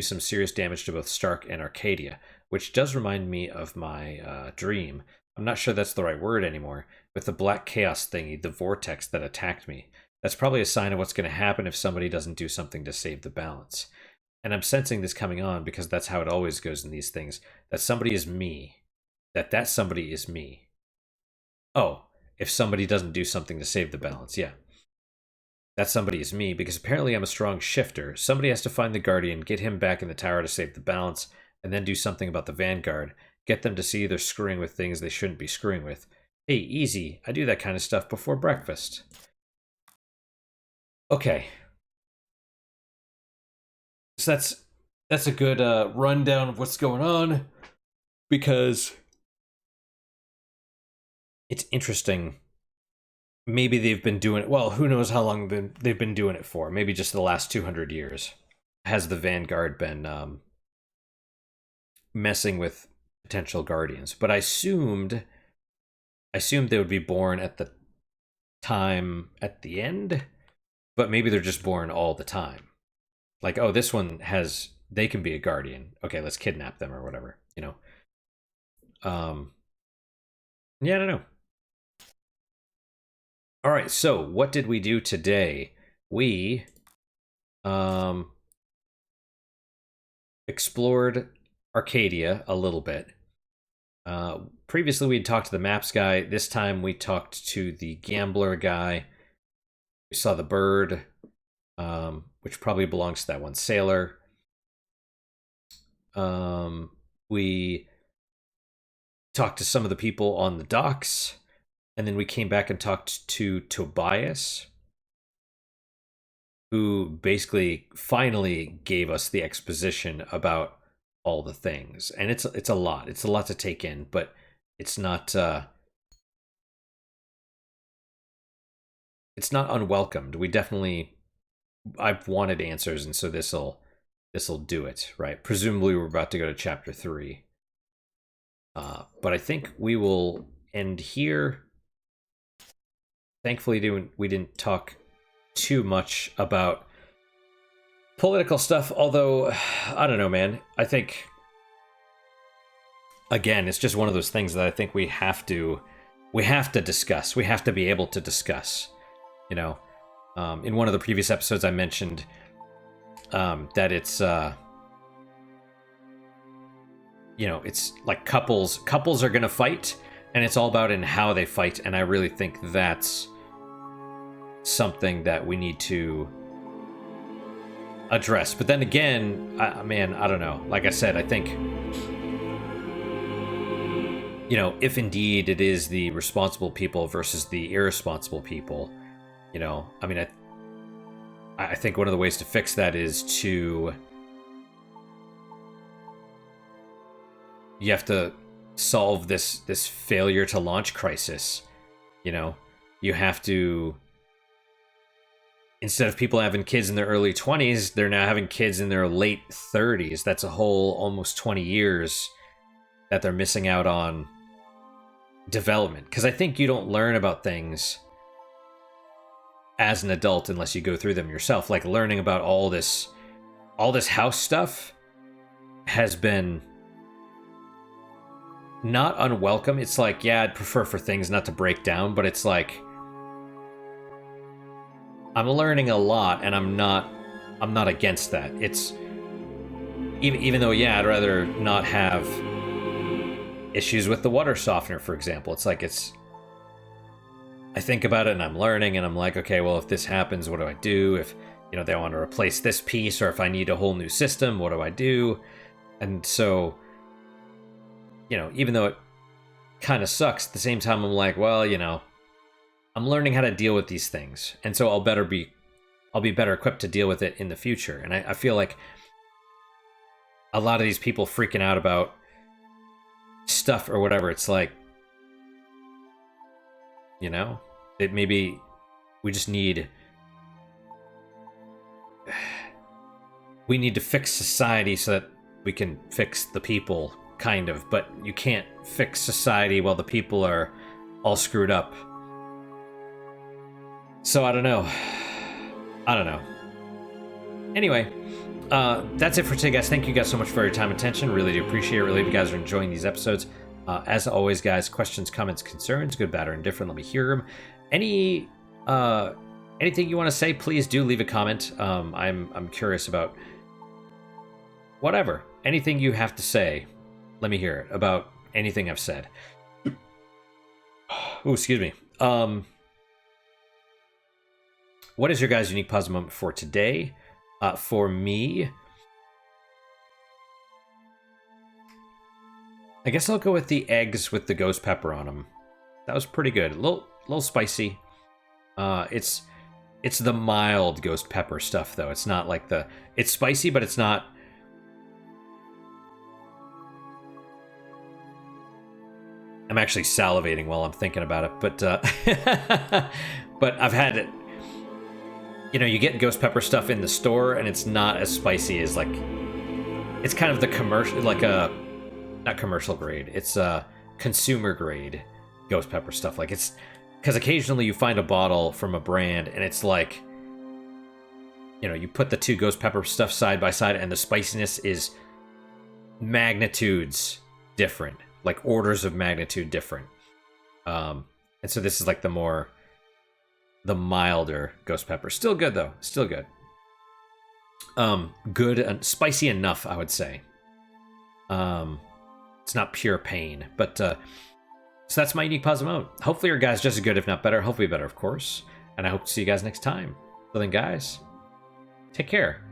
some serious damage to both Stark and Arcadia, which does remind me of my dream. I'm not sure that's the right word anymore, with the black chaos thingy, the vortex that attacked me. That's probably a sign of what's going to happen if somebody doesn't do something to save the balance. And I'm sensing this coming on because that's how it always goes in these things. That somebody is me. That somebody is me. Oh, if somebody doesn't do something to save the balance, yeah. That somebody is me, because apparently I'm a strong shifter. Somebody has to find the Guardian, get him back in the tower to save the balance, and then do something about the Vanguard. Get them to see they're screwing with things they shouldn't be screwing with. Hey, easy. I do that kind of stuff before breakfast. Okay. So that's a good rundown of what's going on, because it's interesting. Maybe they've been doing it, well, who knows how long they've been doing it for. Maybe just the last 200 years. Has the Vanguard been messing with potential Guardians? But I assumed they would be born at the time at the end, but maybe they're just born all the time. Like, oh, this one they can be a Guardian. Okay, let's kidnap them or whatever, you know. Yeah, I don't know. All right, so what did we do today? We explored Arcadia a little bit. Previously, we had talked to the maps guy. This time, we talked to the gambler guy. We saw the bird, which probably belongs to that one sailor. We talked to some of the people on the docks. And then we came back and talked to Tobias, who basically finally gave us the exposition about all the things. And it's a lot. It's a lot to take in, but it's not unwelcomed. I've wanted answers, and so this'll do it, right? Presumably we're about to go to chapter 3. But I think we will end here. Thankfully, we didn't talk too much about political stuff, although, I don't know, man. I think, again, it's just one of those things that I think we have to discuss. We have to be able to discuss, you know. In one of the previous episodes, I mentioned that it's, you know, it's like couples are going to fight, and it's all about in how they fight, and I really think that's something that we need to address. But then again, I don't know. Like I said, I think, you know, if indeed it is the responsible people versus the irresponsible people, you know, I mean, I think one of the ways to fix that is you have to solve this failure to launch crisis. You know, you have to, instead of people having kids in their early 20s, they're now having kids in their late 30s. That's a whole almost 20 years that they're missing out on development. Because I think you don't learn about things as an adult unless you go through them yourself. Like learning about all this house stuff has been not unwelcome. It's like, yeah, I'd prefer for things not to break down, but it's like I'm learning a lot, and I'm not against that. It's even though, yeah, I'd rather not have issues with the water softener, for example. It's like I think about it and I'm learning, and I'm like, okay, well, if this happens, what do I do? If, you know, they want to replace this piece, or if I need a whole new system, what do I do? And so, you know, even though it kind of sucks, at the same time, I'm like, well, you know, I'm learning how to deal with these things. And so I'll be better equipped to deal with it in the future. And I feel like a lot of these people freaking out about stuff or whatever, it's like, you know, it maybe we just need to fix society so that we can fix the people, kind of, but you can't fix society while the people are all screwed up. So I don't know. Anyway, that's it for today, guys. Thank you guys so much for your time and attention. Really do appreciate it. Really hope you guys are enjoying these episodes. As always, guys, questions, comments, concerns, good, bad, or indifferent, let me hear them. Anything you want to say, please do leave a comment. I'm curious about whatever. Anything you have to say, let me hear it about anything I've said. Oh, excuse me. What is your guys' unique positive moment for today? For me, I guess I'll go with the eggs with the ghost pepper on them. That was pretty good. A little spicy. It's the mild ghost pepper stuff, though. It's not like the... It's spicy, but it's not... I'm actually salivating while I'm thinking about it, but but I've had it. You know, you get ghost pepper stuff in the store, and it's not as spicy as, like... It's kind of the commercial... Like a... Not commercial grade. It's a consumer grade ghost pepper stuff. Like, it's... Because occasionally you find a bottle from a brand, and it's like... You know, you put the two ghost pepper stuff side by side, and the spiciness is magnitudes different. Like, orders of magnitude different. And so this is like the milder ghost pepper. Still good, though. Still good. Good and spicy enough, I would say. It's not pure pain, but so that's my unique positive moment. Hopefully your guys just as good, if not better. Hopefully better, of course. And I hope to see you guys next time. So then, guys, take care.